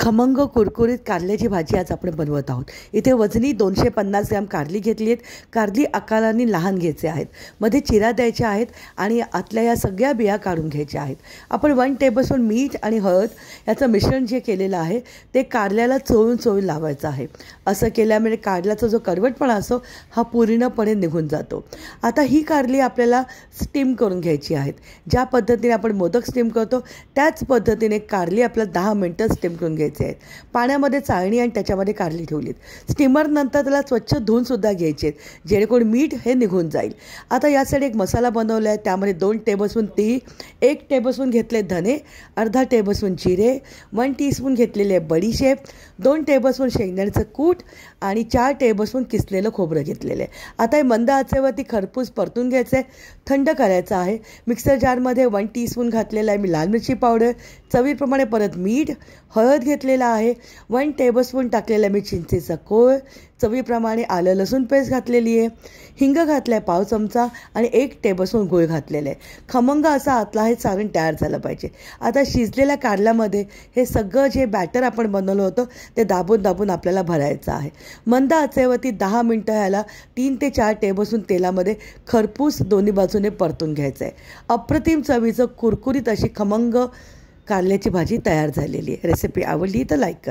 खमंग कुरकुरीत कारल्याची भाजी आज आपण बनवत आहोत। इथे वजनी 250 ग्रॅम कारली घेतली आहेत। कारली आकाराने लहान घ्यायचे आहेत, मध्ये चिरा द्यायचे आहेत आणि आतल्या या सगळ्या बिया काढून घ्यायच्या आहेत। आपण 1 टेबलस्पून मीठ आणि हळद याचं मिश्रण जे केलेलं आहे ते कारल्याला चोळून लावायचं आहे। असं केल्यामुळे कारल्याचा जो कडवटपणा असतो हा पूर्णपणे निघून जातो। आता ही कारली आपल्याला स्टीम करून घ्यायची आहेत। ज्या पद्धतीने आपण मोदक स्टीम करतो त्याच पद्धतीने कारली आपल्याला 10 मिनिटं स्टीम करून घ्यायचे आहेत। पाण्यामध्ये चाळणी आणि त्याच्यामध्ये कारली ठेवलीत। स्टीमर नंतर त्याला स्वच्छ धुवून सुद्धा घ्यायचे जेणेकरून मीठ हे निघून जाईल। आता यासाठी एक मसाला बनवला आहे, त्यामध्ये 2 टेबलस्पून तीळ, 1 टेबलस्पून घेतले धने, अर्धा टेबलस्पून जिरे, 1 टीस्पून घेतलेले बडीशेप, 2 टेबलस्पून शेंगदाण्याचं कूट आणि 4 टेबलस्पून किसलेलं खोबरं घेतलेलं आहे। आता हे मंद आचेवरती खरपूस परतून घ्यायचं आहे, थंड करायचं आहे। मिक्सर जारमध्ये 1 टीस्पून घातलेला आहे मी लाल मिरची पावडर, चवीप्रमाणे परत मीठ, हळद घेतलेला आहे, 1 टेबलस्पून टाकलेला मी चिंचेचा कोळ, चवीप्रमाणे आलं लसूण पेस्ट घातलेली आहे, हिंग घातला आहे पाव चमचा आणि 1 टेबलस्पून गूळ घातलेला आहे। खमंग असा आतला हे सारण तयार झालं पाहिजे। आता शिजलेल्या कारल्यामध्ये हे सगळं जे बॅटर आपण बनवलं होतं ते दाबून आपल्याला भरायचं आहे। मंद आचेवरती 10 मिनिटं ह्याला 3 ते 4 टेबलस्पून तेलामध्ये खरपूस दोन्ही बाजूने परतून घ्यायचं आहे। अप्रतिम चवीचं कुरकुरीत अशी खमंग कारल्याची भाजी तयार झालेली आहे। रेसिपी आवडली तर लाईक करा।